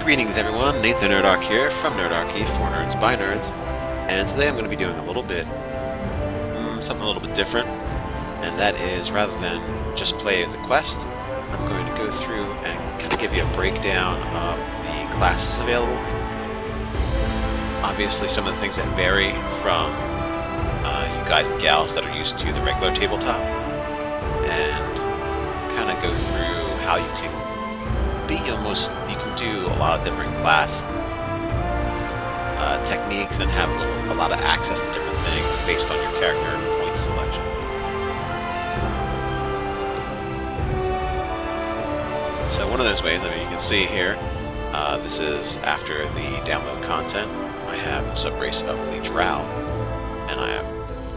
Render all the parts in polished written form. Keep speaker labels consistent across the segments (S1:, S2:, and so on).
S1: Greetings everyone, Nathan Nerdarch here from Nerdarchy, for nerds by nerds, and today I'm going to be doing a little bit, something a little bit different, and that is rather than just play the quest, I'm going to go through and kind of give you a breakdown of the classes available. Obviously some of the things that vary from you guys and gals that are used to the regular tabletop, and kind of go through how you can do a lot of different class techniques and have a lot of access to different things based on your character and point selection. So one of those ways, you can see here, this is after the download content. I have a subrace of the Drow, and I have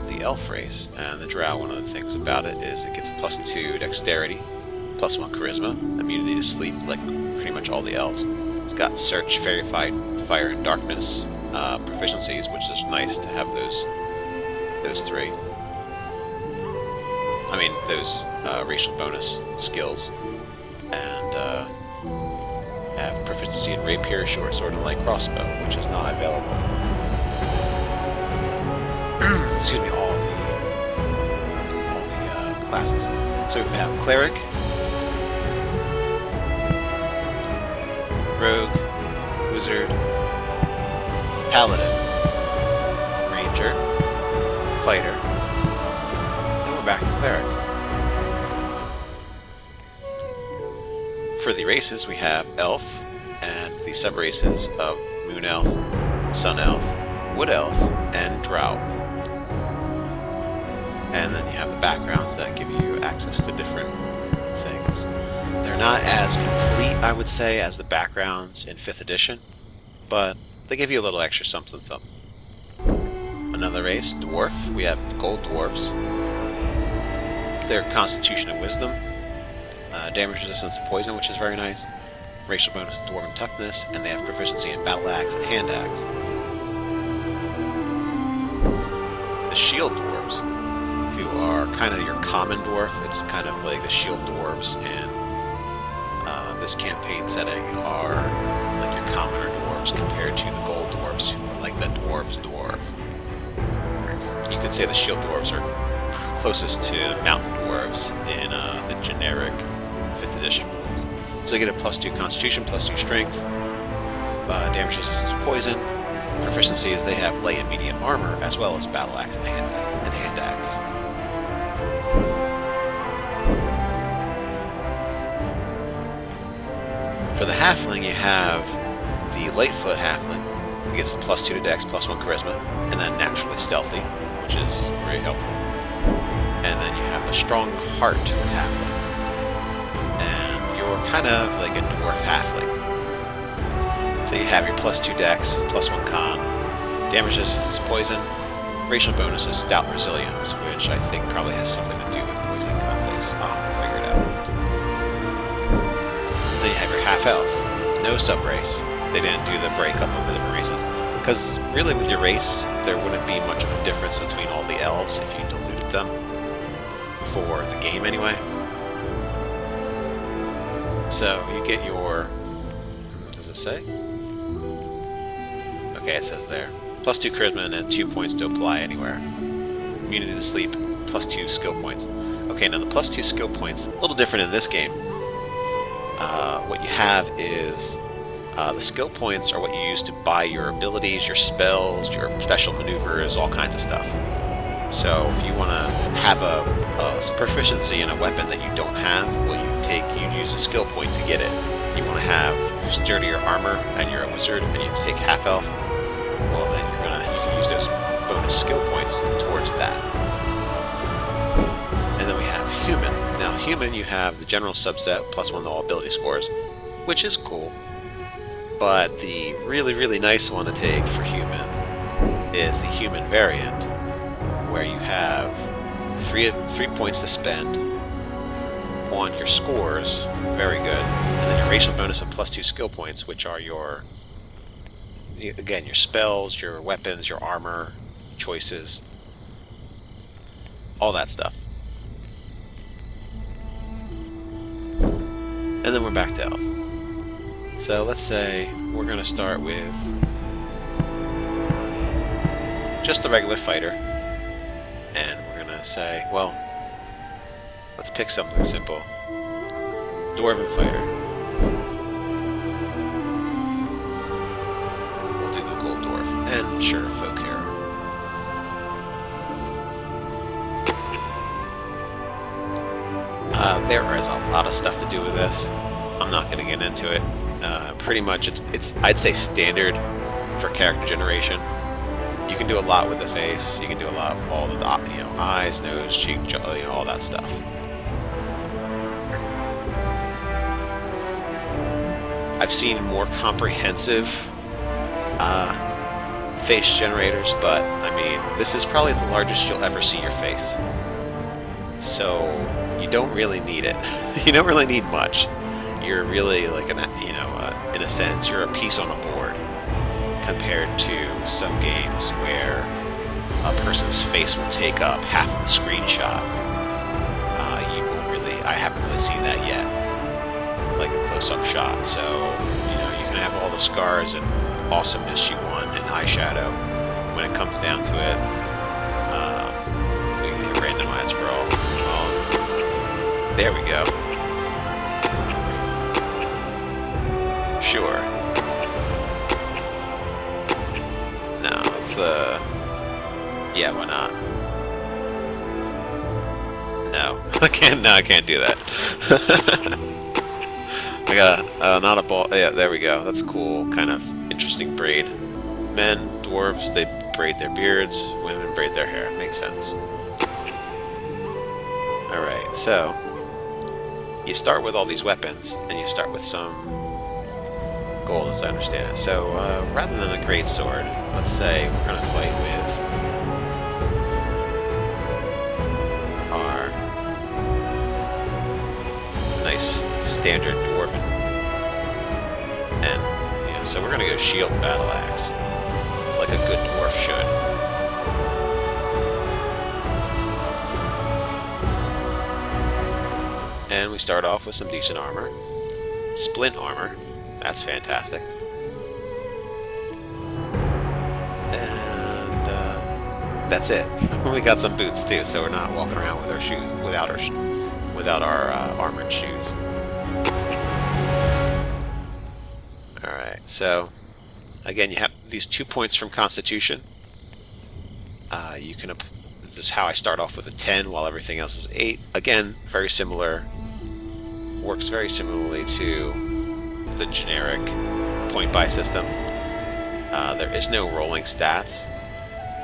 S1: the Elf race. And the Drow, one of the things about it is it gets a +2 dexterity, +1 charisma, immunity to sleep, like pretty much all the elves. It's got search, fairy fight, fire, and darkness proficiencies, which is nice to have those three. Those racial bonus skills, and have proficiency in rapier, short sword, and light crossbow, which is not available. Excuse me, all the classes. So we have cleric, rogue, wizard, paladin, ranger, fighter, and we're back to cleric. For the races, we have elf and the sub-races of moon elf, sun elf, wood elf, and drow. And then you have the backgrounds that give you access to different things. They're not as complete, I would say, as the backgrounds in 5th edition, but they give you a little extra something. Another race, dwarf. We have the gold dwarves. Their constitution and wisdom. Damage resistance to poison, which is very nice. Racial bonus to dwarven toughness, and they have proficiency in battle axe and hand axe. The shield dwarves, who are kind of your common dwarf. It's kind of like the shield dwarves in this campaign setting are like your commoner dwarves compared to the gold dwarves, who are like the dwarves dwarf. You could say the shield dwarves are closest to mountain dwarves in the generic 5th edition rules. So they get a +2 constitution, +2 strength, damage resistance to poison. Proficiencies, they have light and medium armor, as well as battle axe and hand axe. For the halfling, you have the Lightfoot halfling. It gets the +2 to dex, +1 charisma, and then naturally stealthy, which is very helpful. And then you have the strong heart halfling, and you're kind of like a dwarf halfling. So you have your +2 dex, +1 con, damage resistance to poison, racial bonus is stout resilience, which I think probably has something to do with poisoning concepts. I'll figure it out. Then you have your half-elf, no sub-race. They didn't do the breakup of the different races, because really with your race, there wouldn't be much of a difference between all the elves if you diluted them, for the game anyway. So you get your, does it say? Okay, it says there. +2 charisma and then 2 points to apply anywhere. Immunity to sleep, +2 skill points. Okay, now the +2 skill points, a little different in this game. What you have is the skill points are what you use to buy your abilities, your spells, your special maneuvers, all kinds of stuff. So if you want to have a proficiency in a weapon that you don't have, you use a skill point to get it. You want to have sturdier armor and you're a wizard and you take half elf, well then you can use those bonus skill points towards that. And then we have human. Now human, you have the general subset +1 to all ability scores, which is cool. But the really, really nice one to take for human is the human variant, where you have three points to spend on your scores, very good, and then your racial bonus of +2 skill points, which are your spells, your weapons, your armor, choices, all that stuff. And then we're back to elf. So let's say we're going to start with just the regular fighter. And we're going to say, well, let's pick something simple. Dwarven Fighter. We'll do the Gold Dwarf. And sure, Folk Hero. There is a lot of stuff to do with this. I'm not going to get into it. Pretty much, it's I'd say standard for character generation. You can do a lot with the face. You can do a lot, all the eyes, nose, cheek, jaw, all that stuff. I've seen more comprehensive face generators, but I mean, this is probably the largest you'll ever see your face. So you don't really need it. You don't really need much. You're really like in a sense, you're a piece on a board compared to some games where a person's face will take up half of the screenshot. I haven't really seen that yet, like a close-up shot. So you can have all the scars and awesomeness you want in eyeshadow. When it comes down to it, we can hit randomize for all. There we go. Sure. No, it's yeah, why not? No, I can't do that. I got not a ball. Yeah, there we go. That's cool. Kind of interesting braid. Men, dwarves, they braid their beards. Women braid their hair. Makes sense. All right, so you start with all these weapons, and you start with some gold, as I understand it. So rather than a great sword, let's say we're going to fight with our nice standard dwarven, and so we're going to go shield battle axe, like a good dwarf should. And we start off with some decent armor, splint armor. That's fantastic. And that's it. We got some boots too, so we're not walking around with our shoes without our armored shoes. All right. So again, you have these 2 points from Constitution. You can. This is how I start off with a 10, while everything else is 8. Again, very similar. Works very similarly to the generic point-buy system. There is no rolling stats.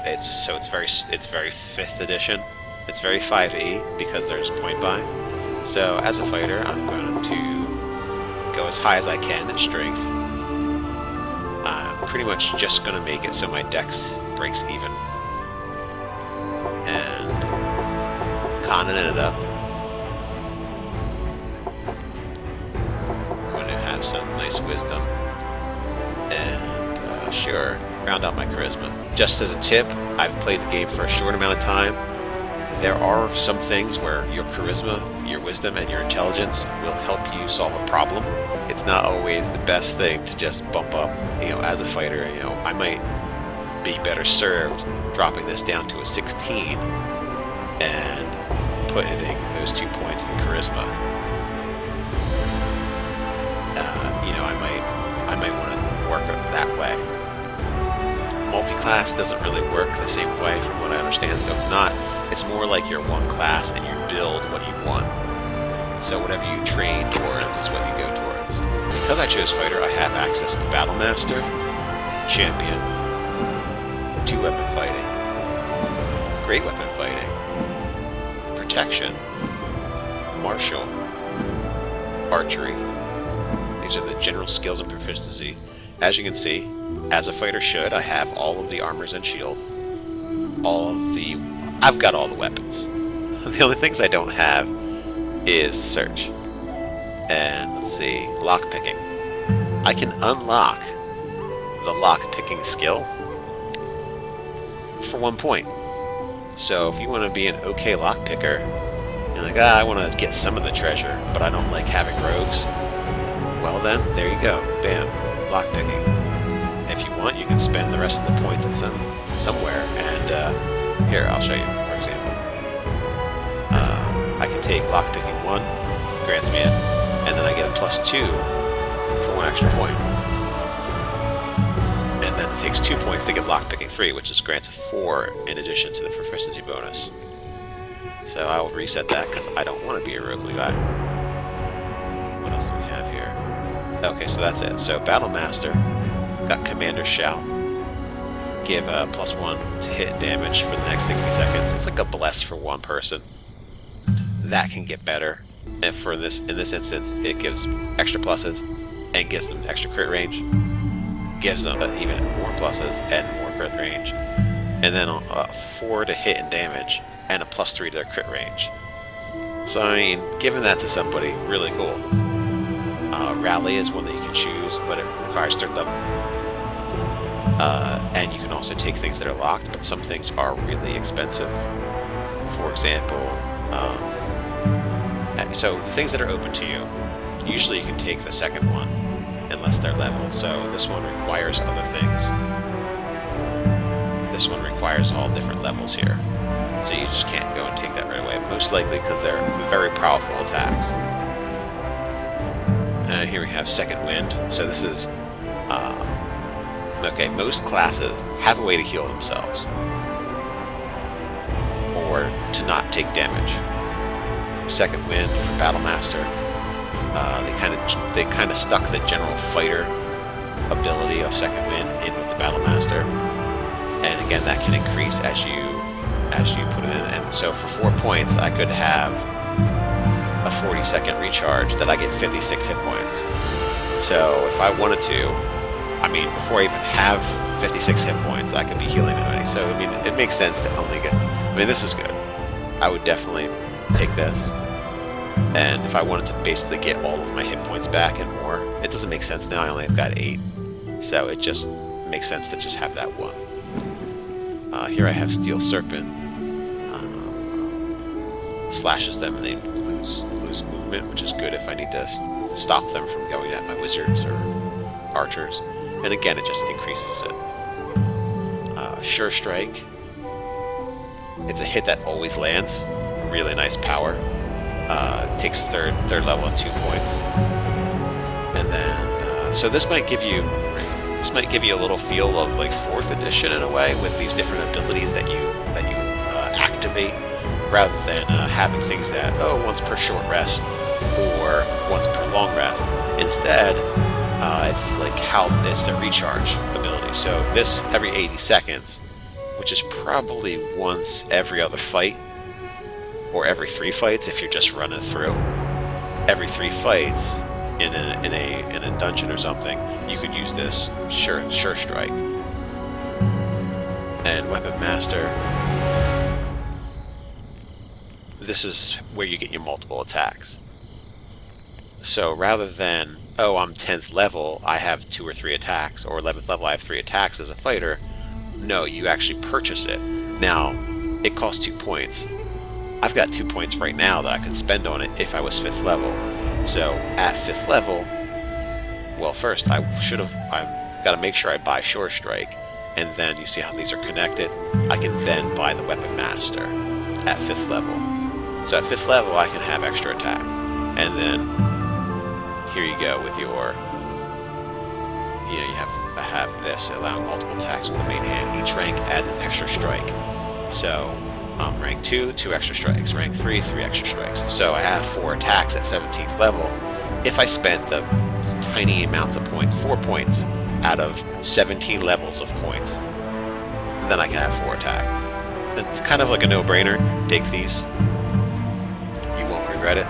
S1: It's very 5th edition. It's very 5e because there's point-buy. So as a fighter, I'm going to go as high as I can in strength. I'm pretty much just going to make it so my dex breaks even, and conning it up. Some nice wisdom, and sure, round out my charisma. Just as a tip, I've played the game for a short amount of time. There are some things where your charisma, your wisdom, and your intelligence will help you solve a problem. It's not always the best thing to just bump up, as a fighter. I might be better served dropping this down to a 16 and putting those 2 points in charisma. I might want to work it that way. Multi-class doesn't really work the same way from what I understand, so it's more like you're one class and you build what you want. So whatever you train towards is what you go towards. Because I chose fighter, I have access to Battle Master, Champion, 2-weapon fighting, Great Weapon fighting, Protection, Martial, Archery. These are the general skills and proficiency. As you can see, as a fighter should, I have all of the armors and shield. I've got all the weapons. The only things I don't have is search. And let's see, lockpicking. I can unlock the lockpicking skill for 1 point. So if you want to be an okay lockpicker, you're like, I want to get some of the treasure, but I don't like having rogues. well then, there you go. Bam. Lockpicking. If you want, you can spend the rest of the points at somewhere. And here, I'll show you, for example. I can take lockpicking 1, grants me it, and then I get a +2 for 1 extra point. And then it takes 2 points to get lockpicking 3, which is grants a 4 in addition to the proficiency bonus. So I will reset that because I don't want to be a roguely guy. What else do we have here? Okay, so that's it. So Battle Master, got Commander's Shout. Give a +1 to hit and damage for the next 60 seconds. It's like a bless for 1 person. That can get better. And for this, in this instance, it gives extra pluses and gives them extra crit range. Gives them even more pluses and more crit range. And then 4 to hit and damage and a +3 to their crit range. So I mean, giving that to somebody, really cool. Rally is one that you can choose, but it requires 3rd level. And you can also take things that are locked, but some things are really expensive. For example, so the things that are open to you, usually you can take the 2nd one, unless they're leveled. So this one requires other things. This one requires all different levels here. So you just can't go and take that right away, most likely because they're very powerful attacks. Here we have 2nd Wind. So this is... okay, most classes have a way to heal themselves. Or to not take damage. 2nd Wind for Battle Master. They kind of stuck the General Fighter ability of 2nd Wind in with the Battle Master. And again, that can increase as you put it in. And so for 4 points, I could have a 40-second recharge that I get 56 hit points. So if I wanted to, I mean, before I even have 56 hit points, I could be healing already. So, I mean, it makes sense to only get... I mean, this is good. I would definitely take this. And if I wanted to basically get all of my hit points back and more, it doesn't make sense now. I only have got 8. So it just makes sense to just have that 1. Here I have Steel Serpent. Slashes them and they lose movement, which is good if I need to stop them from going at my wizards or archers. And again, it just increases it. Sure Strike. It's a hit that always lands. Really nice power. Takes third level at 2 points. And then, so this might give you a little feel of like 4th edition in a way, with these different abilities that you activate, rather than having things that once per short rest or once per long rest. Instead, it's like it's the recharge ability. So this every 80 seconds, which is probably once every other fight, or every 3 fights if you're just running through. Every 3 fights in a dungeon or something, you could use this sure strike. And Weapon Master, this is where you get your multiple attacks. So rather than, I'm 10th level, I have 2 or 3 attacks, or 11th level, I have 3 attacks as a fighter, no, you actually purchase it. Now, it costs 2 points. I've got 2 points right now that I could spend on it if I was 5th level. So at 5th level, well, first I've got to make sure I buy Sure Strike, and then you see how these are connected. I can then buy the Weapon Master at 5th level. So at 5th level, I can have extra attack, and then here you go with your, you have this allowing multiple attacks with the main hand. Each rank adds an extra strike. So rank 2, 2 extra strikes. Rank 3, 3 extra strikes. So I have 4 attacks at 17th level. If I spent the tiny amounts of points, 4 points out of 17 levels of points, then I can have 4 attack. It's kind of like a no-brainer. Take these. You won't regret it.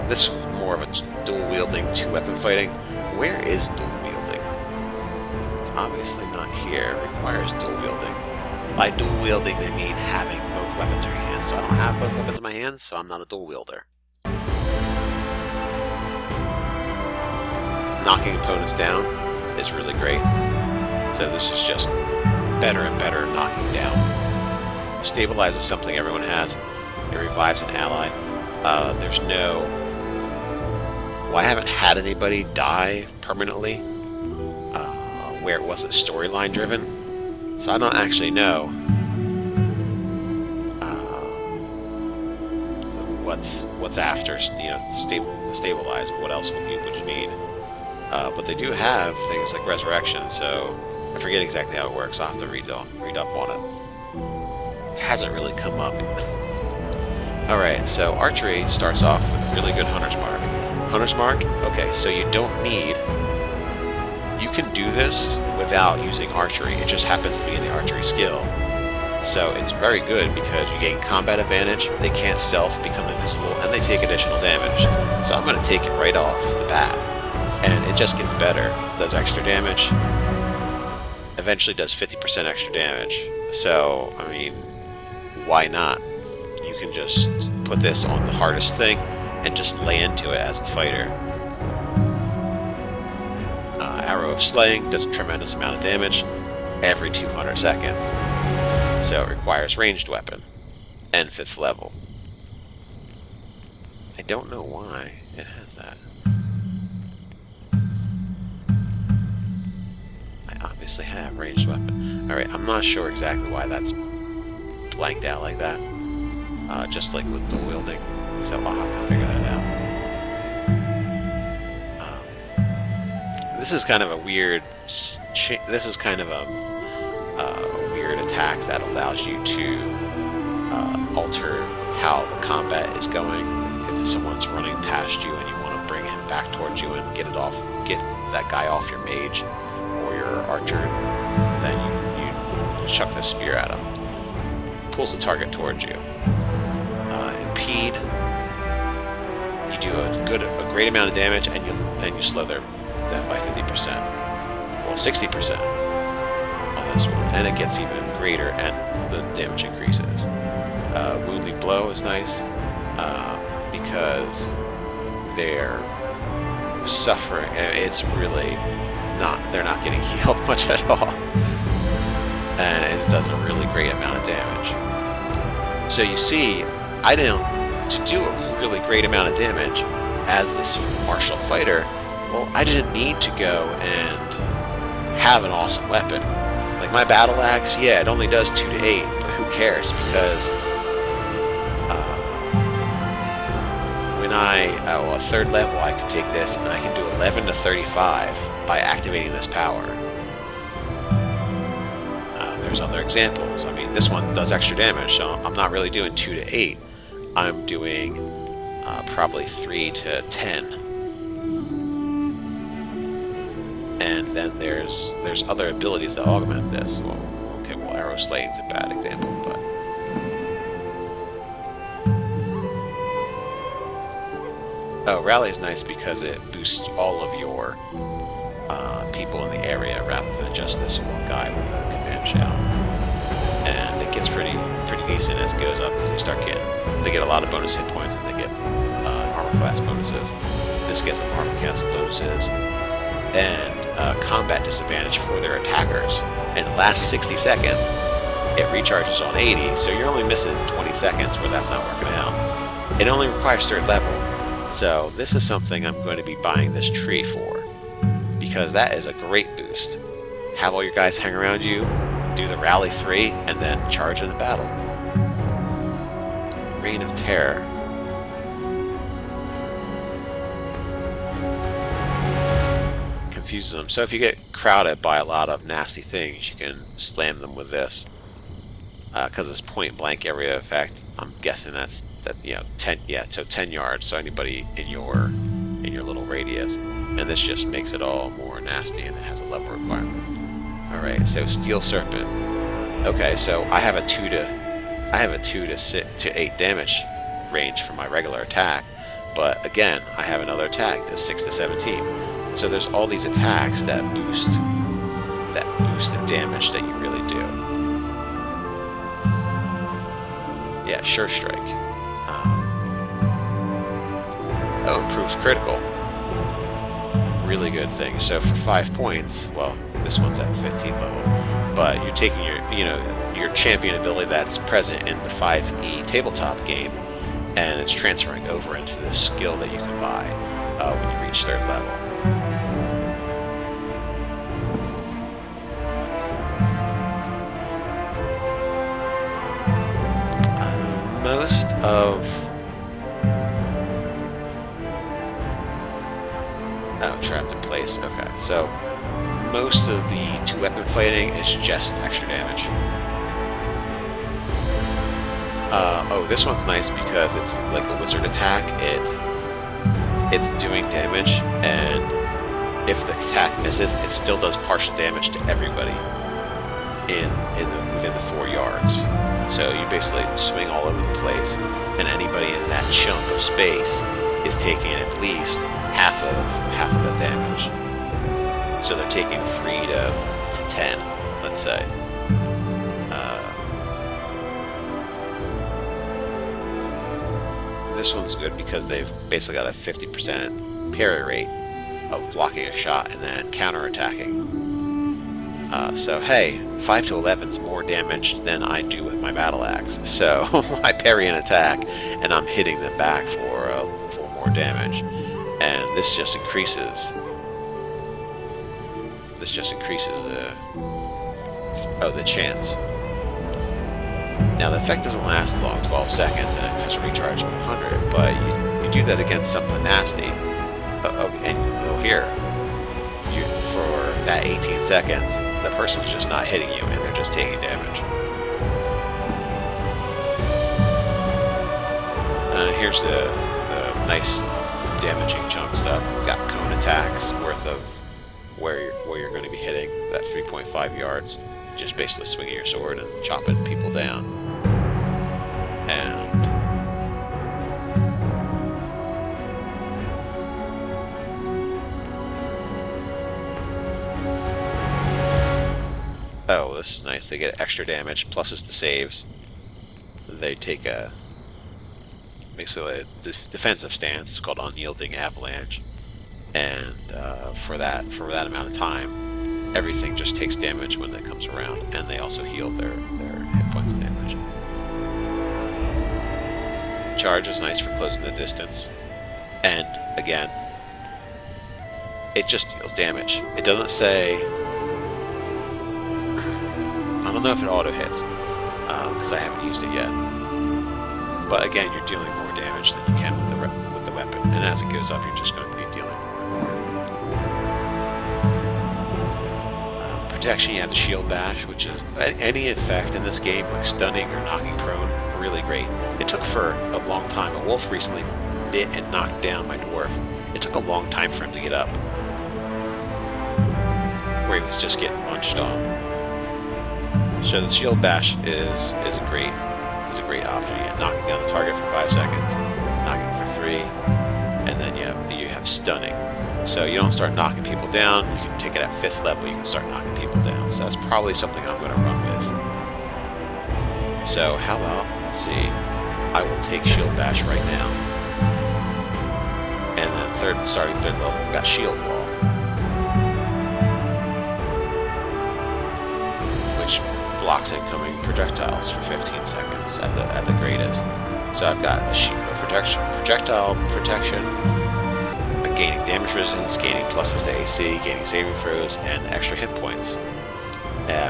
S1: This is more of a dual-wielding, 2-weapon fighting. Where is dual-wielding? It's obviously not here. It requires dual-wielding. By dual-wielding, they mean having both weapons in your hands. So I don't have both weapons in my hands, so I'm not a dual-wielder. Knocking opponents down is really great. So this is just better and better knocking down. Stabilize is something everyone has. It revives an ally. There's no... Well, I haven't had anybody die permanently where it wasn't storyline driven, so I don't actually know what's after, you know, stabilize. What else would you need? But they do have things like resurrection, so I forget exactly how it works. I'll have to read up on it. It hasn't really come up. Alright, so archery starts off with really good Hunter's Mark. Hunter's Mark, okay, so you don't need... You can do this without using archery. It just happens to be in the archery skill. So it's very good because you gain combat advantage, they can't stealth, become invisible, and they take additional damage. So I'm going to take it right off the bat. And it just gets better. Does extra damage. Eventually does 50% extra damage. So, I mean, why not? You can just put this on the hardest thing and just lay into it as the fighter. Arrow of Slaying does a tremendous amount of damage every 200 seconds. So it requires ranged weapon and 5th level. I don't know why it has that. I obviously have ranged weapon. Alright, I'm not sure exactly why that's blanked out like that. Just like with the wielding. So I'll have to figure that out. This is kind of a weird... This is kind of a weird attack that allows you to alter how the combat is going. If someone's running past you and you want to bring him back towards you and get that guy off your mage or your archer, then you chuck the spear at him. Pulls the target towards you. Impede. You do a great amount of damage and you slow them by 50%. Well, 60%. This one, and it gets even greater and the damage increases. Wounding Blow is nice because they're suffering. It's really they're not getting healed much at all, and it does a really great amount of damage. So you see, to do a really great amount of damage as this martial fighter, well, I didn't need to go and have an awesome weapon. Like my battle axe, yeah, it only does 2 to 8, but who cares? Because when a 3rd level, I can take this and I can do 11 to 35 by activating this power. There's other examples. I mean, this one does extra damage, so I'm not really doing 2 to 8. I'm doing probably 3 to 10. And then there's other abilities that augment this. Well, okay, well, Arrow Slaying's a bad example, but... Oh, Rally is nice because it boosts all of your people in the area rather than just this one guy with a command shout. And it gets pretty decent as it goes up because they get a lot of bonus hit points and they get armor class bonuses. This gives them armor class bonuses. And combat disadvantage for their attackers. In the last 60 seconds, it recharges on 80, so you're only missing 20 seconds where that's not working out. It only requires 3rd level, so this is something I'm going to be buying this tree for, because that is a great boost. Have all your guys hang around you, do the Rally 3, and then charge in the battle. Reign of Terror. Confuses them. So if you get crowded by a lot of nasty things, you can slam them with this. Because it's point blank area effect. I'm guessing that's 10 yards. So anybody in your little radius, and this just makes it all more nasty, and it has a level requirement. All right, so Steel Serpent. Okay, so I have a 2 to 8 damage range for my regular attack, but again, I have another attack that's 6 to 17. So there's all these attacks that boost the damage that you really do. Yeah, Sure Strike. That improves critical. Really good thing. So for 5 points, well, this one's at 15th level. but you're taking your champion ability that's present in the 5e tabletop game, and it's transferring over into this skill that you can buy when you reach 3rd level. Most of... Oh, trapped in place. Okay, so most of the 2-weapon fighting is just extra damage. Oh, this one's nice because it's like a wizard attack. It's doing damage, and if the attack misses, it still does partial damage to everybody within the 4 yards. So you basically swing all over the place, and anybody in that chunk of space is taking at least half of the damage. So they're taking 3 to 10, let's say. This one's good because they've basically got a 50% parry rate of blocking a shot and then counterattacking. So hey, 5 to 11 is more damage than I do with my battle axe. So I parry an attack and I'm hitting them back for more damage, and this just increases. This just increases the chance. Now the effect doesn't last long, 12 seconds, and it has a recharge of 100. But you do that against something nasty, here. For that 18 seconds, the person's just not hitting you, and they're just taking damage. Here's the nice damaging chunk stuff. We've got cone attacks worth of where you're going to be hitting that 3.5 yards. Just basically swinging your sword and chopping people down. And oh, this is nice. They get extra damage, plus it's the saves. They take basically a defensive stance. It's called Unyielding Avalanche. And for that amount of time, everything just takes damage when it comes around. And they also heal their hit points of damage. Charge is nice for closing the distance. And, again, it just deals damage. It doesn't say... I don't know if it auto-hits, because I haven't used it yet. But again, you're dealing more damage than you can with the weapon. And as it goes up, you're just going to be dealing more and more. Protection, you have the Shield Bash, which is any effect in this game, like stunning or knocking prone, really great. It took for a long time. A wolf recently bit and knocked down my dwarf. It took a long time for him to get up, where he was just getting munched on. So the Shield Bash is a great option. You knocking down the target for 5 seconds, knocking for 3, and then you have stunning. So you don't start knocking people down. You can take it at 5th level. You can start knocking people down. So that's probably something I'm going to run with. So how about, let's see, I will take Shield Bash right now, and then starting 3rd level, we've got Shield Wall, which blocks incoming projectiles for 15 seconds at the greatest. So I've got a projectile protection, gaining damage resistance, gaining pluses to AC, gaining saving throws, and extra hit points,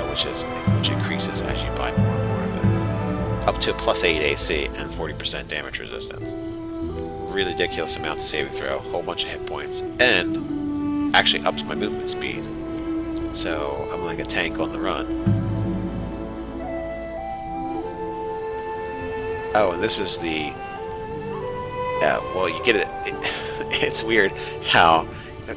S1: which increases as you buy more and more of it. Up to +8 AC and 40% damage resistance. Really ridiculous amount of saving throw, whole bunch of hit points, and actually ups my movement speed. So I'm like a tank on the run. Oh, and this is the... well, you get it. It's weird how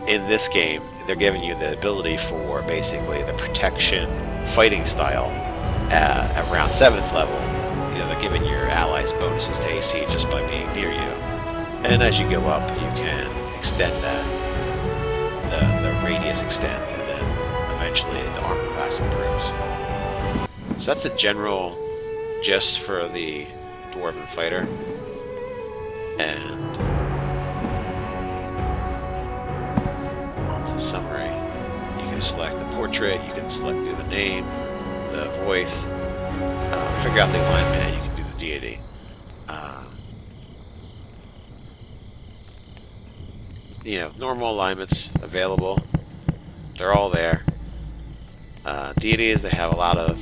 S1: in this game they're giving you the ability for basically the protection fighting style at around 7th level. You know, they're giving your allies bonuses to AC just by being near you. And as you go up, you can extend that. The radius extends, and then eventually the armor class improves. So that's the general gist for the Dwarven Fighter. And on to summary. You can select the portrait, you can select the name, the voice, figure out the alignment, and you can do the deity. You know, normal alignments available. They're all there. Deities, they have a lot of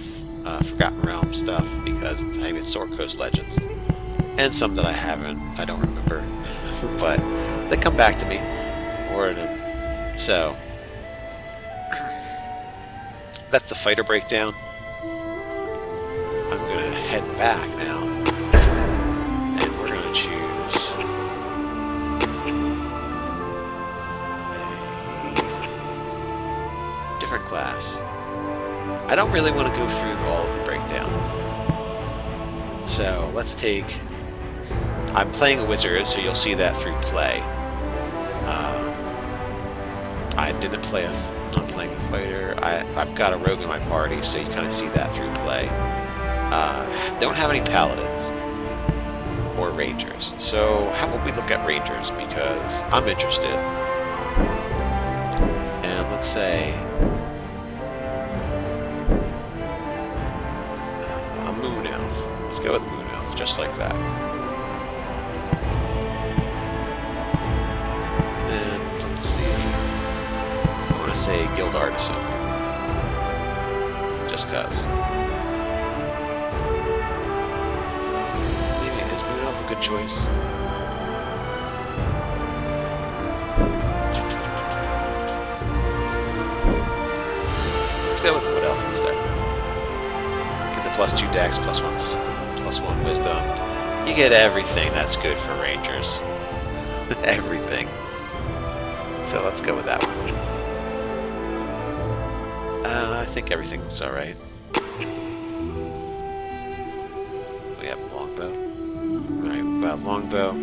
S1: Forgotten Realm stuff because it's Sword Coast Legends. And some that I don't remember. But they come back to me. So, that's the fighter breakdown. I'm going to head back now. And we're going to choose a different class. I don't really want to go through all of the breakdown. So, let's take... I'm playing a wizard, so you'll see that through play. I didn't play I'm playing a fighter. I've got a rogue in my party, so you kind of see that through play. Don't have any paladins or rangers. So how about we look at rangers, because I'm interested. And let's say a moon elf. Let's go with a moon elf, just like that. Say guild artisan, just cause. Maybe is Moon Elf a good choice? Let's go with Wood Elf instead. Get the +2 dex, +1 wisdom. You get everything that's good for rangers. Everything. So let's go with that one. I think everything's alright. We have a longbow. Alright, we've got a longbow,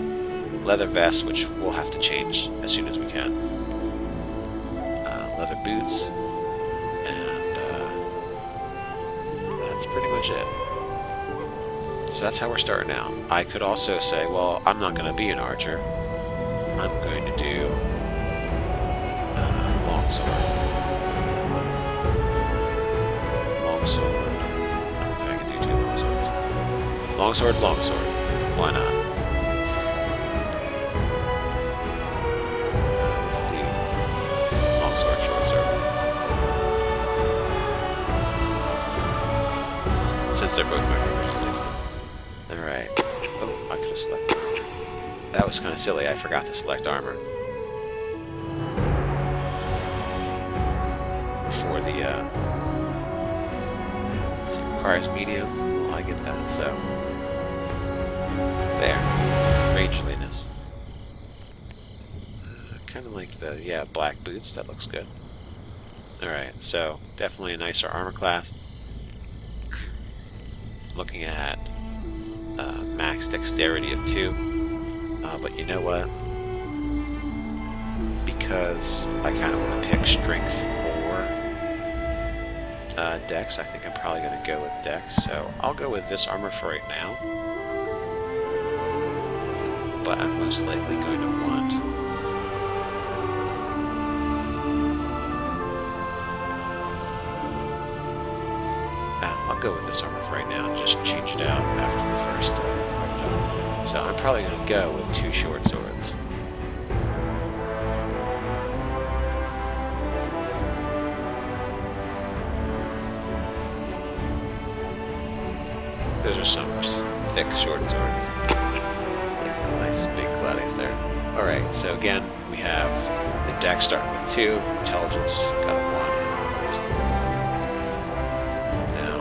S1: leather vest, which we'll have to change as soon as we can. Leather boots, and that's pretty much it. So that's how we're starting out. I could also say, well, I'm not going to be an archer. I'm going to do longsword. Longsword. I don't think I can do 2 longswords. Longsword. Why not? Let's do longsword, short sword. Since they're both micro-resistance. Alright. Oh, I could have selected armor. That was kind of silly. I forgot to select armor. For the, let's see, requires medium. Well, I get that, so. There. Rangeliness. Kind of like the, yeah, black boots. That looks good. Alright, so definitely a nicer armor class. Looking at max dexterity of 2. But you know what? Because I kind of want to pick strength or dex, I think I'm probably going to go with dex. So I'll go with this armor for right now. But I'm most likely going to want... I'll go with this armor for right now and just change it out after the first so I'm probably going to go with 2 short swords. Those are some thick short swords. Nice big gladius there. Alright, so again, we have the dex starting with 2, intelligence got a 1, and wisdom 1. Now,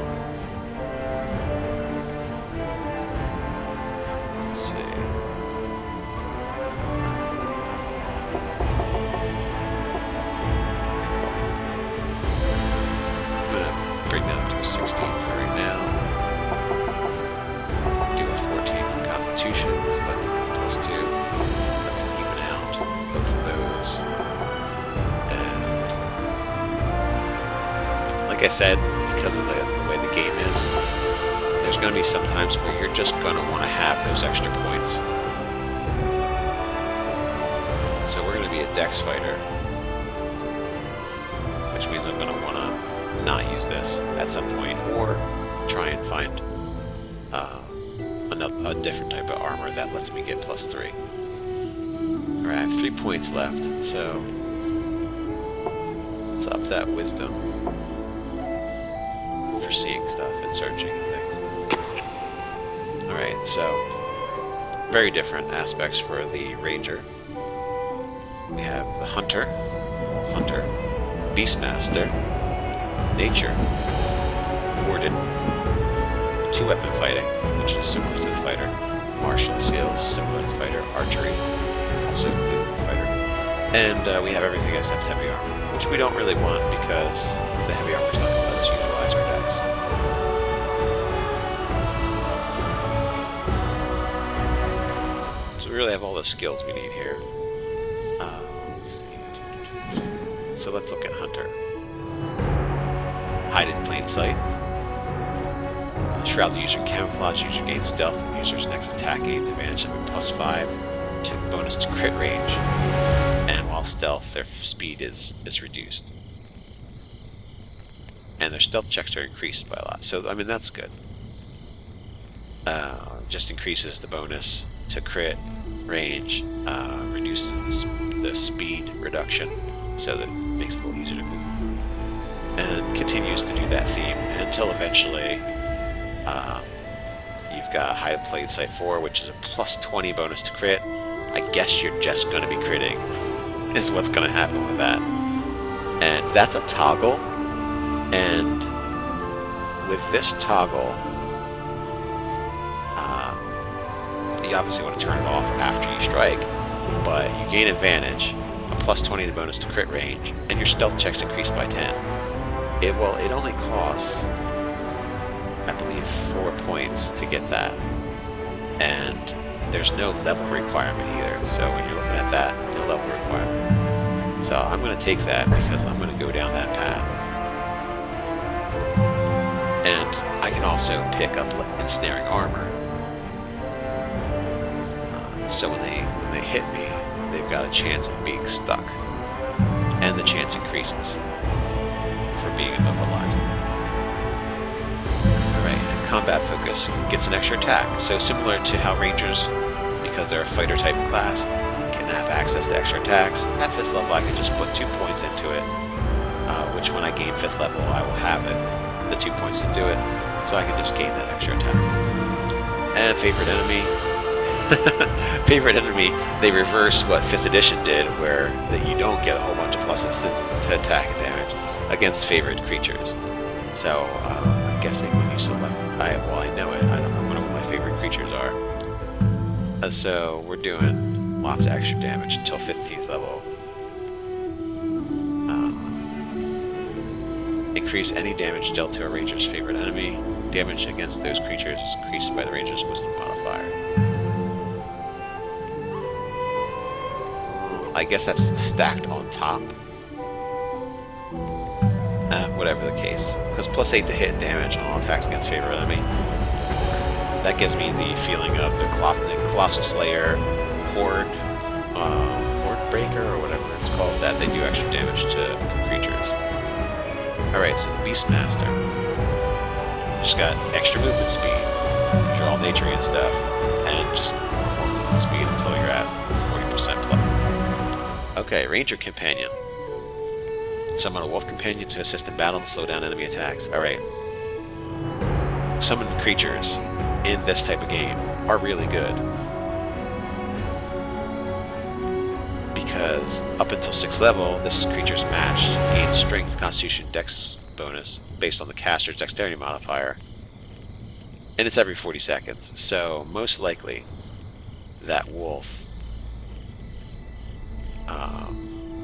S1: let's see. I'm gonna bring that up to a 16 for right now. Do a 14 for Constitution, select it with +2. Let's even out both of those. And like I said, because of the way the game is, there's going to be some times where you're just going to want to have those extra points. So we're going to be a dex fighter, which means I'm going to want to not use this at some point, or try and find a different type of armor that lets me get +3. Alright, I have 3 points left, so let's up that wisdom for seeing stuff and searching and things. Alright, so very different aspects for the ranger. We have the hunter, beastmaster, nature, warden, 2-weapon fighting, which is similar to the fighter, martial skills, similar to the fighter, archery, also including the fighter, and we have everything except heavy armor, which we don't really want because the heavy armor is not going to let us utilize our decks. So we really have all the skills we need here. Let's see. So let's look at hunter. Hide in plain sight. Shroud the user in camouflage. User gains stealth, and user's next attack gains advantage of a +5 to bonus to crit range. And while stealth, their speed is reduced. And their stealth checks are increased by a lot. So, I mean, that's good. Just increases the bonus to crit range, reduces the speed reduction, so that it makes it a little easier to move. And continues to do that theme until eventually you've got Hide in Plain Sight 4, which is a +20 bonus to crit. I guess you're just going to be critting, is what's going to happen with that. And that's a toggle, and with this toggle, you obviously want to turn it off after you strike, but you gain advantage, a +20 to bonus to crit range, and your stealth checks increased by 10. It only costs, I believe, 4 points to get that, and there's no level requirement either. So when you're looking at that, no level requirement. So I'm going to take that because I'm going to go down that path, and I can also pick up ensnaring armor. So when they hit me, they've got a chance of being stuck, and the chance increases for being immobilized. Alright, and combat focus gets an extra attack. So similar to how rangers, because they're a fighter type class, can have access to extra attacks, at 5th level I can just put 2 points into it, which when I gain 5th level I will have the 2 points to do it, so I can just gain that extra attack. And favorite enemy. Favorite enemy, they reverse what 5th edition did, where that you don't get a whole bunch of pluses to attack and damage against favorite creatures. So I'm guessing when you select, I know it. I don't know what my favorite creatures are. So we're doing lots of extra damage until 15th level. Increase any damage dealt to a ranger's favorite enemy. Damage against those creatures is increased by the ranger's wisdom modifier. I guess that's stacked on top. Whatever the case. Because +8 to hit and damage on all attacks against favorite enemy. That gives me the feeling of the Colossal Slayer, Horde Breaker, or whatever it's called, that they do extra damage to creatures. Alright, so the Beastmaster. Just got extra movement speed. You're all nature and stuff. And just more movement speed until you're at 40% pluses. Okay, Ranger Companion. Summon a Wolf Companion to assist in battle and slow down enemy attacks. Alright. Summoned creatures in this type of game are really good, because up until 6th level, this creature's matched, gains Strength, Constitution, Dex bonus based on the caster's Dexterity modifier, and it's every 40 seconds, so most likely that wolf,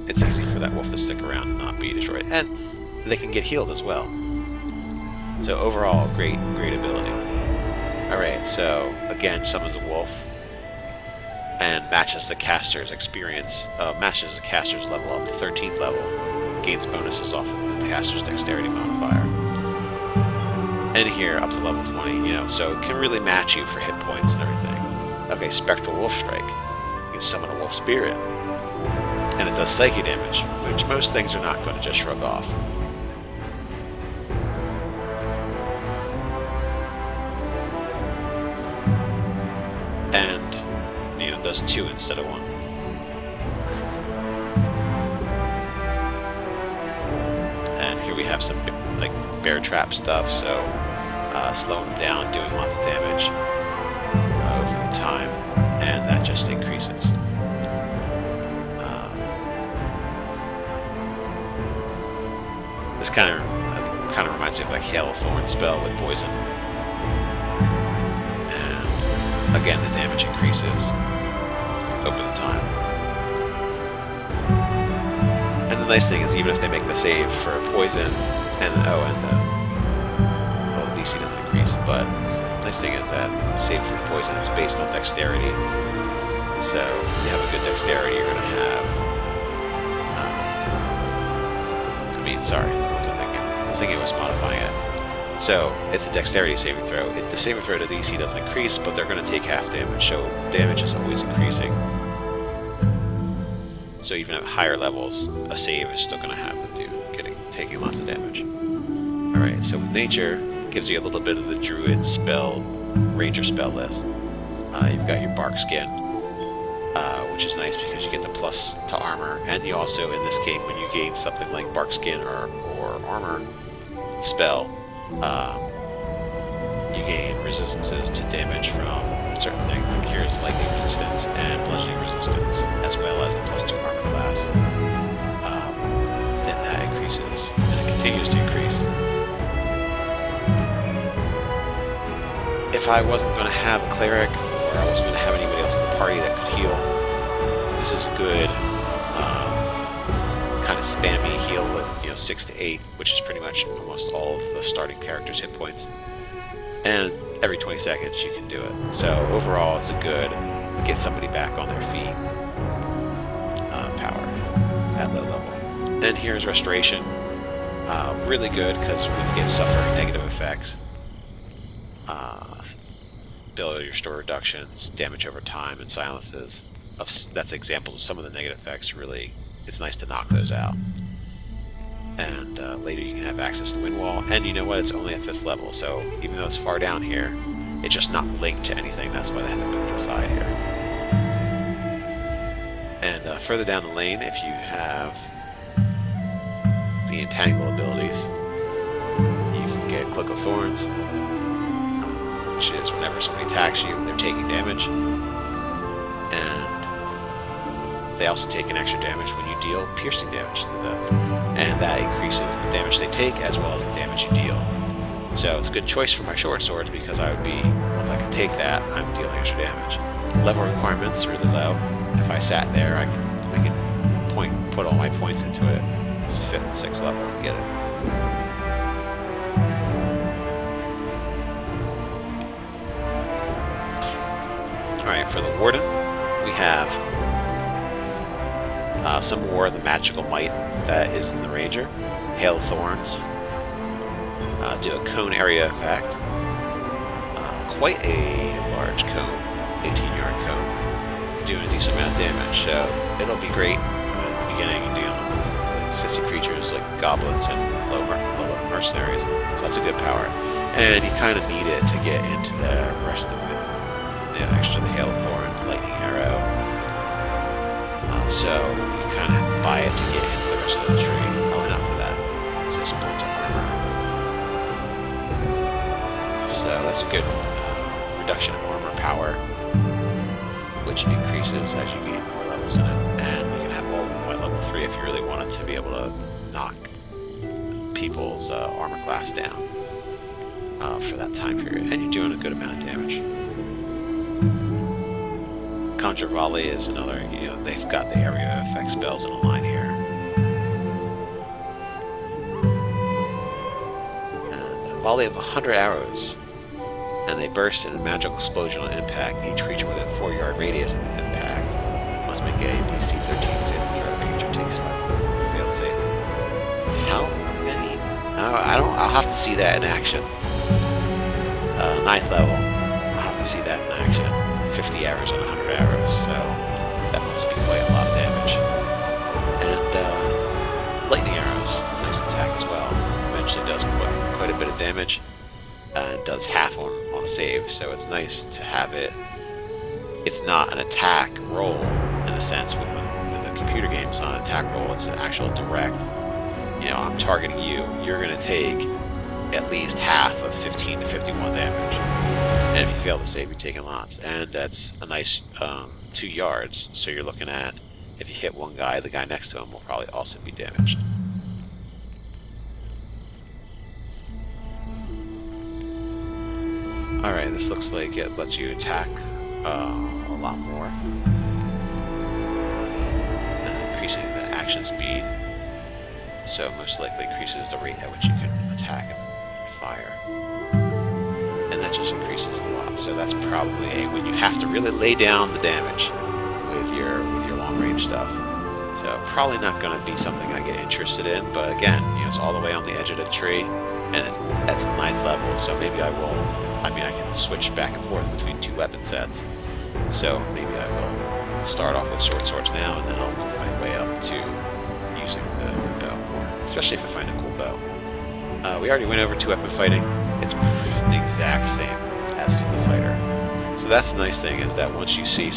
S1: it's easy for that wolf to stick around and not be destroyed, and they can get healed as well. So overall, great ability. Alright, so again, summons a wolf and matches the caster's experience, matches the caster's level up to 13th level, gains bonuses off of the caster's Dexterity modifier. And here, up to level 20, so it can really match you for hit points and everything. Okay, Spectral Wolf Strike. You can summon a Wolf Spirit. And it does psychic damage, which most things are not going to just shrug off. does 2 instead of 1. And here we have some like bear trap stuff, so slowing them down, doing lots of damage over the time, and that just increases. This kind of reminds me of like Hail of Thorn spell with poison. And again, the damage increases over the time. And the nice thing is, even if they make the save for poison, and well, the DC doesn't increase, but the nice thing is that save for poison, it's based on dexterity. So if you have a good dexterity, you're going to have... sorry, what was I thinking? I was thinking it was modifying it. So it's a dexterity saving throw. The saving throw to the DC doesn't increase, but they're going to take half damage, so the damage is always increasing. So even at higher levels, a save is still going to have them taking lots of damage. Alright, so with nature, gives you a little bit of the druid spell, ranger spell list. You've got your bark skin, which is nice because you get the plus to armor, and you also, in this game, when you gain something like bark skin or armor spell, you gain resistances to damage from certain things, like here's lightning resistance and bludgeoning resistance, as well as the plus 2 armor class. And that increases, and it continues to increase. If I wasn't going to have a cleric, or I wasn't going to have anybody else in the party that could heal, this is a good kind of spammy heal with 6 to 8, which is pretty much almost all of the starting character's hit points. And every 20 seconds you can do it. So overall, it's a good get somebody back on their feet power at low level. And here's restoration. Really good because when you get suffering negative effects, ability restore reductions, damage over time, and silences. That's examples of some of the negative effects. Really, it's nice to knock those out. And later you can have access to Wind Wall. And you know what? It's only at 5th level, so even though it's far down here, it's just not linked to anything. That's why they had to put it aside here. And further down the lane, if you have the Entangle abilities, you can get Cloak of Thorns, which is whenever somebody attacks you, they're taking damage. And they also take an extra damage when you deal piercing damage to them. And that increases the damage they take as well as the damage you deal. So it's a good choice for my short swords because I would be, once I can take that, I'm dealing extra damage. Level requirements are really low. If I sat there, I could put all my points into it. 5th and 6th level and get it. Alright, for the Warden, we have some more of the magical might that is in the Ranger. Hail of Thorns. Do a cone area effect. Quite a large cone, 18-yard cone. Doing a decent amount of damage, so it'll be great in the beginning dealing with sissy creatures like goblins and low mercenaries. So that's a good power. And you kind of need it to get into the rest of it. Extra the Hail of Thorns, Lightning Arrow. So you kind of have to buy it to get into the rest of the tree. Probably not for that. So it's a point to armor. So that's a good reduction of armor power, which increases as you gain more levels in it. And you can have all of them by level 3 if you really wanted to be able to knock people's armor class down for that time period. And you're doing a good amount of damage. Conjure Volley is another, they've got the area effect spells in a line here. And a volley of 100 arrows. And they burst in a magical explosion on impact. Each creature within a 4-yard radius of the impact must make a DC 13 saving throw. Creature takes a failed save. How many? I'll have to see that in action. 9th level. I'll have to see that in action. 50 arrows and 100 arrows, so that must be quite a lot of damage. And lightning arrows, nice attack as well. Eventually does quite a bit of damage, and does half on a save, so it's nice to have it it's not an attack roll in the sense with a computer game. It's not an attack roll. It's an actual direct. You know, I'm targeting you. You're going to take at least half of 15 to 51 damage. And if you fail to save, you're taking lots. And that's a nice 2 yards. So you're looking at, if you hit one guy, the guy next to him will probably also be damaged. Alright, this looks like it lets you attack a lot more. Increasing the action speed. So most likely increases the rate at which you can attack and fire. And that just increases a lot. So that's probably when you have to really lay down the damage with your long range stuff. So probably not going to be something I get interested in, but again, you know, it's all the way on the edge of the tree, and that's 9th level, so maybe I will. I mean, I can switch back and forth between 2 weapon sets. So maybe I will start off with short swords now, and then I'll move my way up to using the bow more, especially if I find a cool bow. We already went over 2 weapon fighting. It's the exact same as the fighter. So that's the nice thing, is that once you see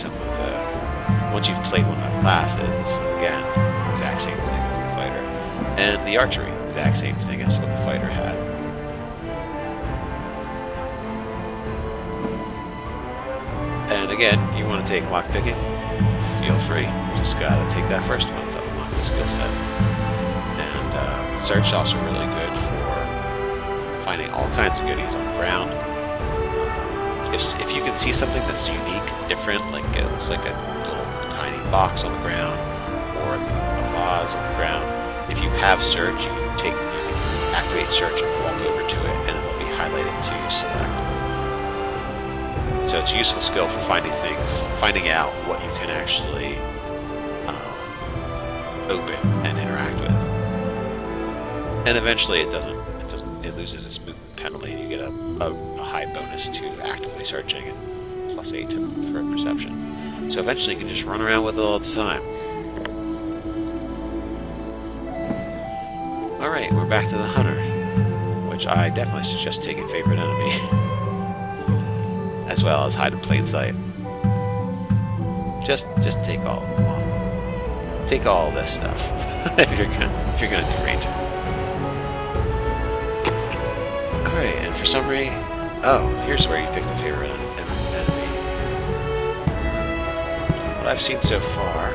S1: once you've played one of the classes, this is again the exact same thing as the fighter. And the archery, exact same thing as what the fighter had. And again, you want to take lockpicking, feel free. You just gotta take that first one to unlock the skill set. And search is also really good for finding all kinds of goodies on the ground. If you can see something that's unique, different, like it looks like a little tiny box on the ground, or a vase on the ground, if you have search, you can activate search and walk over to it, and it will be highlighted to select. So it's a useful skill for finding things, finding out what you can actually open and interact with. And eventually it loses its movement penalty. You get a high bonus to actively searching and +8 for perception. So eventually you can just run around with it all the time. Alright, we're back to the hunter, which I definitely suggest taking favorite enemy. As well as hide in plain sight. Just take all of them on. Take all this stuff if you're gonna do ranger. Alright, and for summary, here's where you pick the favorite enemy. What I've seen so far,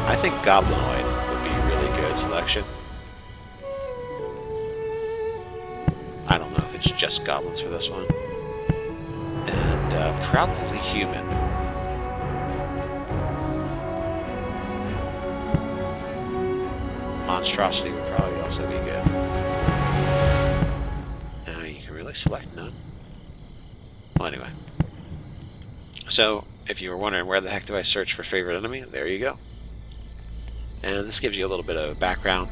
S1: I think Goblinoid would be a really good selection. I don't know if it's just goblins for this one. And probably human. Monstrosity would probably also be good. You can really select none. Well, anyway. So, if you were wondering where the heck do I search for favorite enemy, there you go. And this gives you a little bit of background.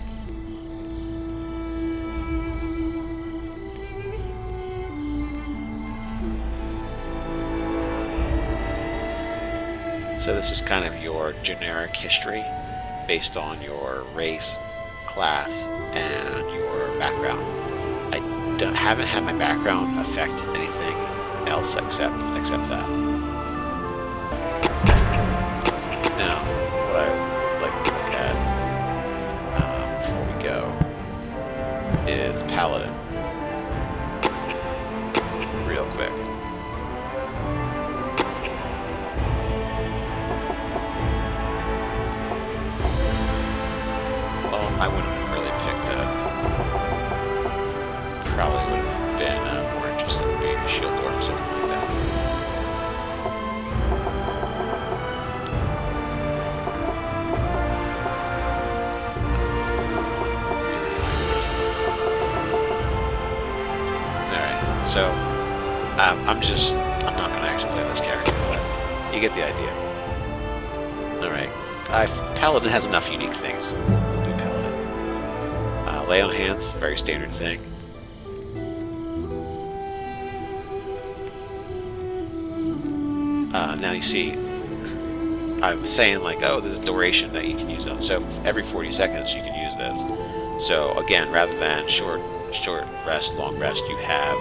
S1: So this is kind of your generic history based on your race, class, and your background. I haven't had my background affect anything else except that. Now, what I would like to look at before we go is Paladin. Real quick. I wouldn't have really picked probably would have been more interested in being a shield dwarf or something like that. Alright, so I'm not going to actually play this character, but you get the idea. Alright, Paladin has enough unique things. Lay on hands, very standard thing. Now you see, I was saying like, oh, there's a duration that you can use it. So every 40 seconds you can use this. So again, rather than short short rest, long rest, you have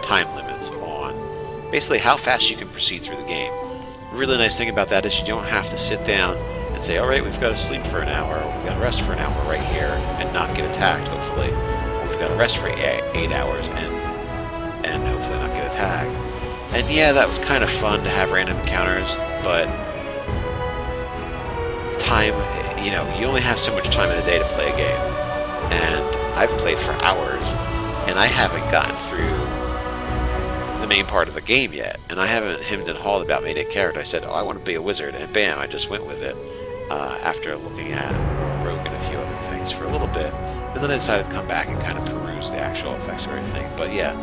S1: time limits on basically how fast you can proceed through the game. A really nice thing about that is you don't have to sit down and say, alright, we've got to sleep for an hour, or we've got to rest for an hour right here and not get attacked, hopefully. We've got to rest for 8 hours and hopefully not get attacked. And yeah, that was kind of fun to have random encounters, but time, you know, you only have so much time in the day to play a game. And I've played for hours, and I haven't gotten through the main part of the game yet. And I haven't hemmed and hawed about making a character. I said, oh, I want to be a wizard, and bam, I just went with it after looking at Rogue and a few other things for a little bit. And then I decided to come back and kind of peruse the actual effects of everything. But yeah,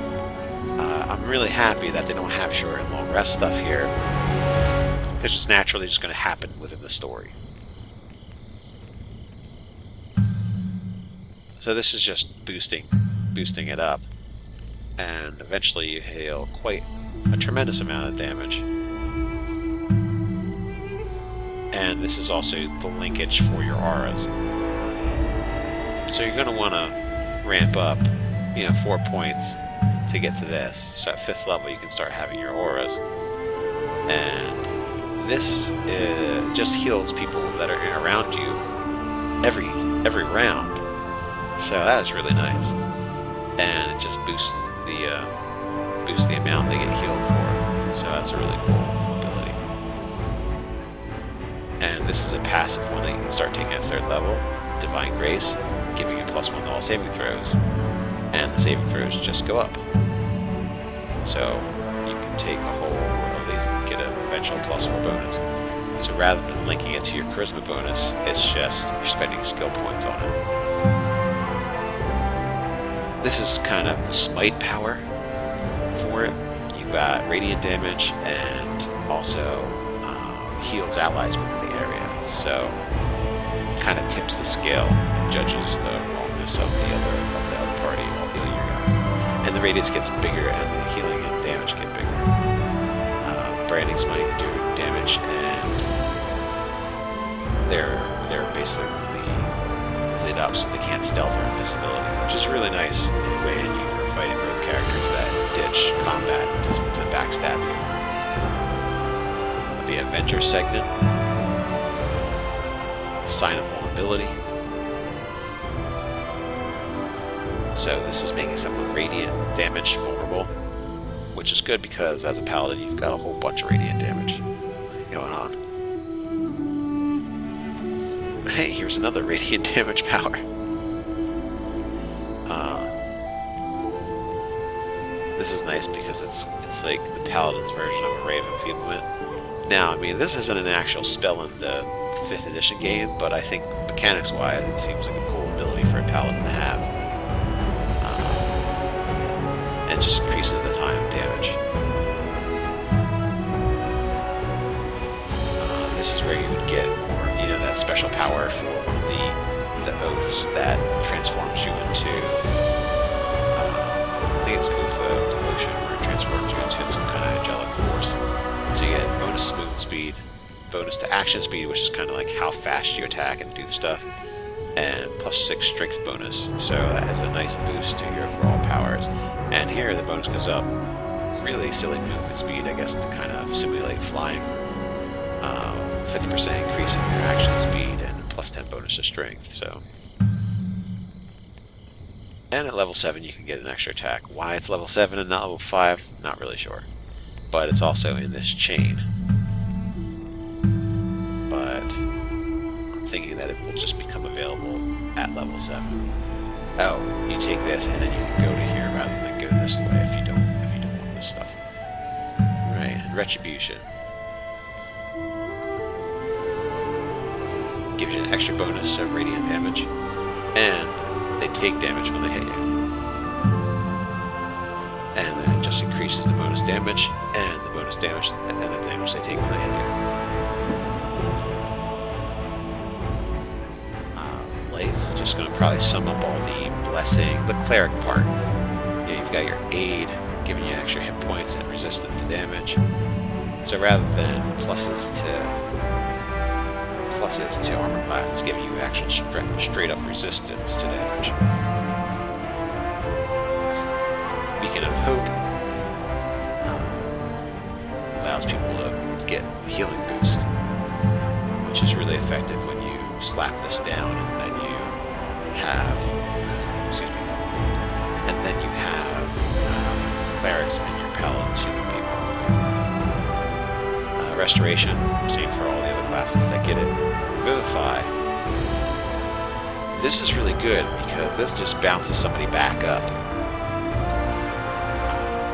S1: I'm really happy that they don't have short and long rest stuff here, because it's naturally just going to happen within the story. So this is just boosting it up, and eventually you hail quite a tremendous amount of damage. And this is also the linkage for your auras. So you're going to want to ramp up, 4 points to get to this. So at 5th level you can start having your auras. And this just heals people that are around you every round. So that is really nice. And it just boosts the amount they get healed for. So that's a really cool ability. And this is a passive one that you can start taking at 3rd level. Divine Grace, giving you +1 to all saving throws. And the saving throws just go up. So you can take a whole of these and get an eventual +4 bonus. So rather than linking it to your charisma bonus, it's just you're spending skill points on it. This is kind of the smite power for it. You've got radiant damage and also heals allies within the area. So kind of tips the scale and judges the wrongness of the other party, all the other guys. And the radius gets bigger and the healing and damage get bigger. Branding smite do damage, and they're basically lit up so they can't stealth or invisibility, which is really nice when you're fighting rogue characters that ditch combat to backstab you. The Avenger segment, Sign of Vulnerability. So this is making someone radiant damage vulnerable, which is good because as a paladin you've got a whole bunch of radiant damage going on. Hey, here's another radiant damage power. This is nice because it's like the paladin's version of a Ray of Enfeeblement. Now, I mean, this isn't an actual spell in the 5th edition game, but I think mechanics-wise it seems like a cool ability for a paladin to have. And it just increases the time damage. This is where you would get more, that special power for one of the oaths that transforms you into, I think it's Oath of Devotion, where it transforms you into some kind of angelic force. So you get bonus to movement speed, bonus to action speed, which is kind of like how fast you attack and do the stuff, and +6 strength bonus. So that is a nice boost to your overall powers. And here the bonus goes up. Really silly movement speed, I guess, to kind of simulate flying. 50% increase in your action speed and +10 bonus to strength. So, and at level 7 you can get an extra attack. Why it's level 7 and not level 5, not really sure. But it's also in this chain. But I'm thinking that it will just become available at level 7. Oh, you take this and then you can go to here rather than go this way if you don't want this stuff. Right, and Retribution. Gives you an extra bonus of radiant damage, and they take damage when they hit you. And then it just increases the bonus damage, and the bonus damage, and the damage they take when they hit you. Life, just going to probably sum up all the blessing, the cleric part. You've got your aid, giving you extra hit points and resistance to damage. So rather than pluses to armor class, it's giving you actual straight up resistance to damage. Beacon of Hope. Allows people to get healing boost, which is really effective when you slap this down, and then you have, excuse me, and then you have clerics and your paladins healing people. Restoration, same for all the other classes that get it. Vivify. This is really good because this just bounces somebody back up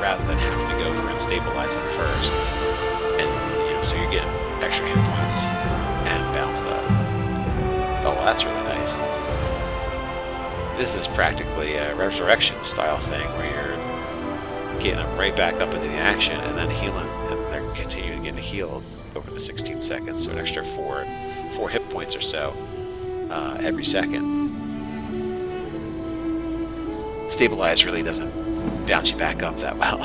S1: rather than having to go over and stabilize them first. And so you're getting extra hit points and bounced up. Oh, well, that's really nice. This is practically a resurrection style thing where you're getting them right back up into the action and then healing, and they're continuing getting healed over the 16 seconds, so an extra four hit points or so every second. Stabilize really doesn't bounce you back up that well.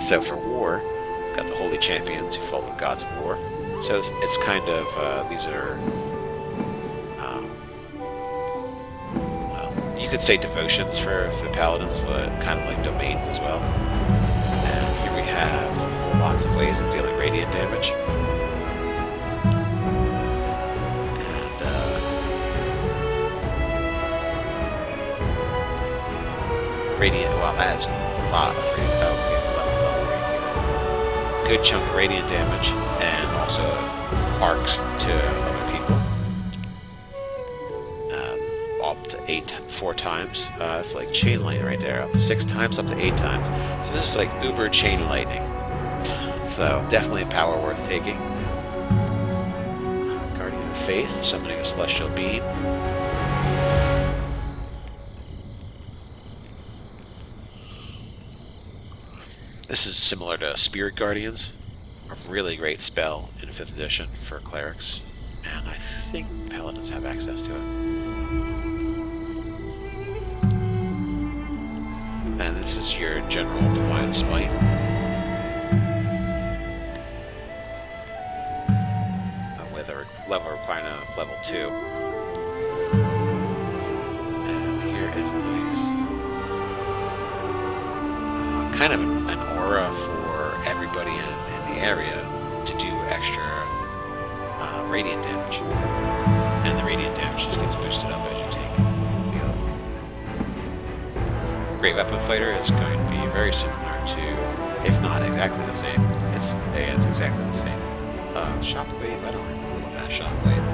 S1: So for war, got the holy champions who follow the gods of war. So it's kind of these are well, you could say devotions for the paladins, but kind of like domains as well. And here we have lots of ways of dealing radiant damage. Radiant, well, that has a lot of radiant. Oh, okay, it's 11th level where you get a good chunk of radiant damage, and also arcs to other people. Up to 4 times. It's like chain lightning right there. Up to 6 times, up to 8 times. So this is like uber chain lightning. So definitely a power worth taking. Guardian of Faith, summoning a celestial being. This is similar to Spirit Guardians, a really great spell in 5th edition for clerics, and I think paladins have access to it. And this is your general Divine Smite. With a level requirement of level 2. And here is a nice kind of an aura for everybody in the area to do extra radiant damage. And the radiant damage just gets boosted up as you take the other one. Great Weapon Fighter is going to be very similar to, if not exactly the same. It's exactly the same. Shockwave, I don't remember that Shockwave.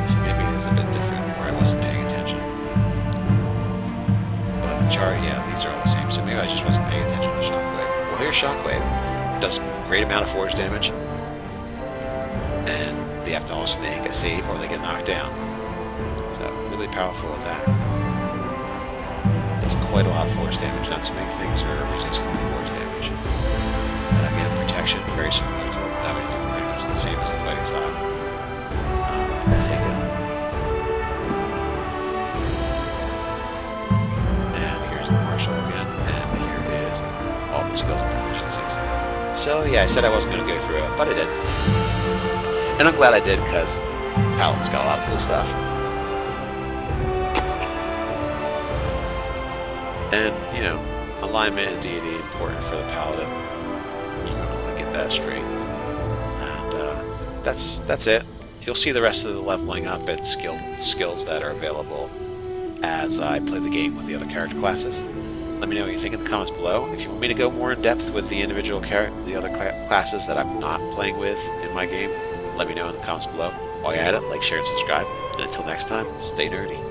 S1: So maybe it was a bit different where I wasn't paying attention. Yeah, these are all the same, so maybe I just wasn't paying attention to Shockwave. Well, here's Shockwave. Does a great amount of force damage, and they have to also make a save or they get knocked down. So, really powerful attack. Does quite a lot of force damage, not too many things are resistant to force damage. Again, protection, very similar to, I mean, pretty much the same as the fighting style. I'll take it. Again, and here is all the skills and proficiencies. So yeah, I said I wasn't going to go through it, but I did. And I'm glad I did, because Paladin's got a lot of cool stuff. And, alignment and deity important for the Paladin. You're going to want to get that straight. And that's it. You'll see the rest of the leveling up and skills that are available as I play the game with the other character classes. Let me know what you think in the comments below. If you want me to go more in depth with the individual the other classes that I'm not playing with in my game, let me know in the comments below. While you're at it, like, share, and subscribe. And until next time, stay nerdy.